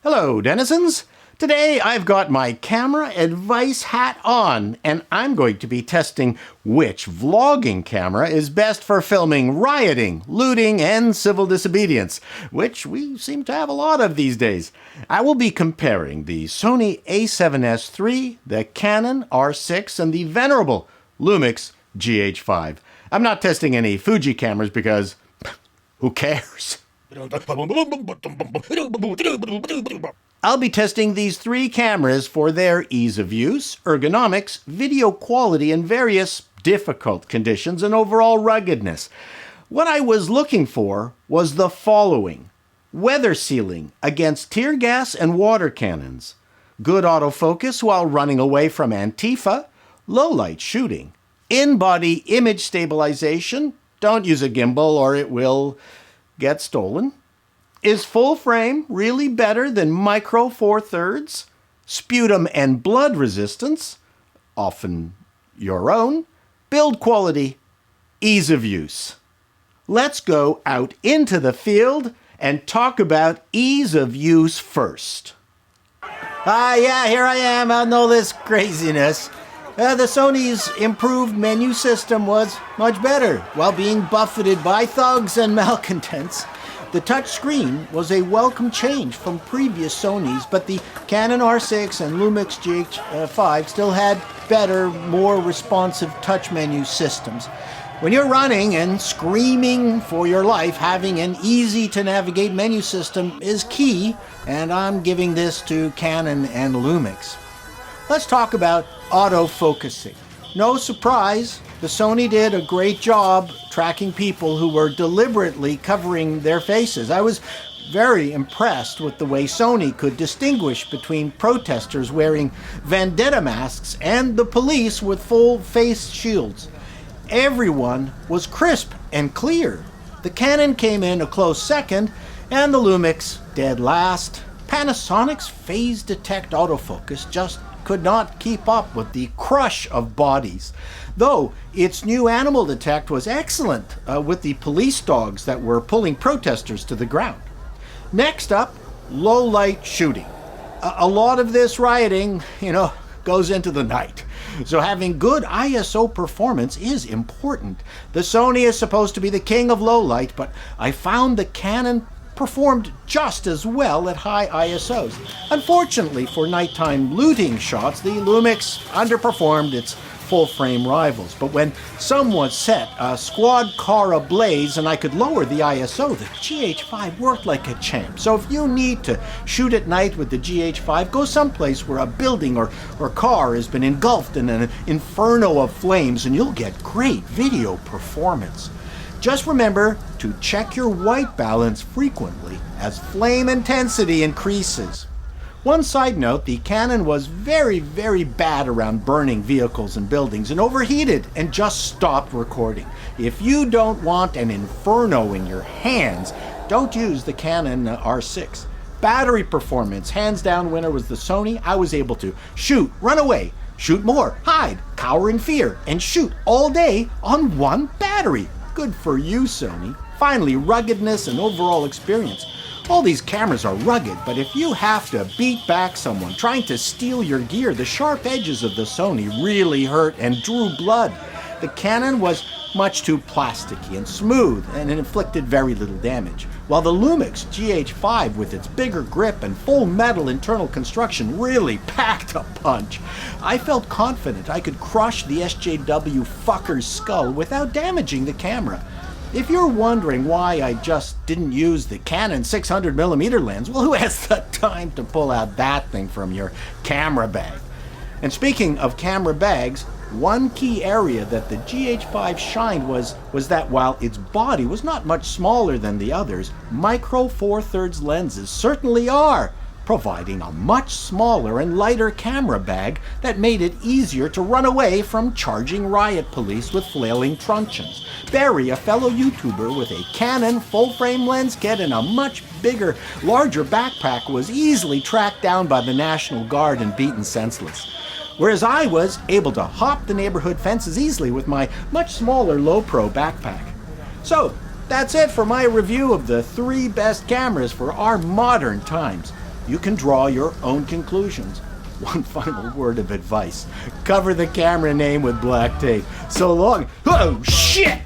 Hello, denizens. Today I've got my camera advice hat on, and I'm going to be testing which vlogging camera is best for filming rioting, looting, and civil disobedience, which we seem to have a lot of these days. I will be comparing the Sony a7S III, the Canon R6, and the venerable Lumix GH5. I'm not testing any Fuji cameras because who cares? I'll be testing these three cameras for their ease of use, ergonomics, video quality, and various difficult conditions and overall ruggedness. What I was looking for was the following: weather sealing against tear gas and water cannons, good autofocus while running away from Antifa, low light shooting, in-body image stabilization, don't use a gimbal or it will get stolen. Is full frame really better than micro 4/3? Sputum and blood resistance, often your own. Build quality, ease of use. Let's go out into the field and talk about ease of use first. Yeah, here I am out in all this craziness. The Sony's improved menu system was much better while being buffeted by thugs and malcontents. The touch screen was a welcome change from previous Sonys, but the Canon R6 and Lumix GH5 still had better, more responsive touch menu systems. When you're running and screaming for your life, having an easy-to-navigate menu system is key, and I'm giving this to Canon and Lumix. Let's talk about autofocusing. No surprise, the Sony did a great job tracking people who were deliberately covering their faces. I was very impressed with the way Sony could distinguish between protesters wearing vendetta masks and the police with full face shields. Everyone was crisp and clear. The Canon came in a close second, and the Lumix dead last. Panasonic's phase detect autofocus just could not keep up with the crush of bodies, though its new animal detect was excellent with the police dogs that were pulling protesters to the ground. Next up, low light shooting. A lot of this rioting, goes into the night, so having good ISO performance is important. The Sony is supposed to be the king of low light, but I found the Canon performed just as well at high ISOs. Unfortunately for nighttime looting shots, the Lumix underperformed its full-frame rivals. But when someone set a squad car ablaze and I could lower the ISO, the GH5 worked like a champ. So if you need to shoot at night with the GH5, go someplace where a building or car has been engulfed in an inferno of flames and you'll get great video performance. Just remember to check your white balance frequently as flame intensity increases. One side note, the Canon was very, very bad around burning vehicles and buildings and overheated and just stopped recording. If you don't want an inferno in your hands, don't use the Canon R6. Battery performance, hands down winner was the Sony. I was able to shoot, run away, shoot more, hide, cower in fear, and shoot all day on one battery. Good for you, Sony. Finally, ruggedness and overall experience. All these cameras are rugged, but if you have to beat back someone trying to steal your gear, the sharp edges of the Sony really hurt and drew blood. The Canon was much too plasticky and smooth, and it inflicted very little damage, while the Lumix GH5 with its bigger grip and full metal internal construction really packed a punch. I felt confident I could crush the SJW fucker's skull without damaging the camera. If you're wondering why I just didn't use the Canon 600mm lens, well, who has the time to pull out that thing from your camera bag? And speaking of camera bags, one key area that the GH5 shined was that while its body was not much smaller than the others, micro 4/3 lenses certainly are, providing a much smaller and lighter camera bag that made it easier to run away from charging riot police with flailing truncheons. Barry, a fellow YouTuber with a Canon full-frame lens kit and a much bigger, larger backpack, was easily tracked down by the National Guard and beaten senseless. Whereas I was able to hop the neighborhood fences easily with my much smaller low-pro backpack. So, that's it for my review of the 3 best cameras for our modern times. you can draw your own conclusions. One final word of advice. Cover the camera name with black tape. So long. Oh, shit!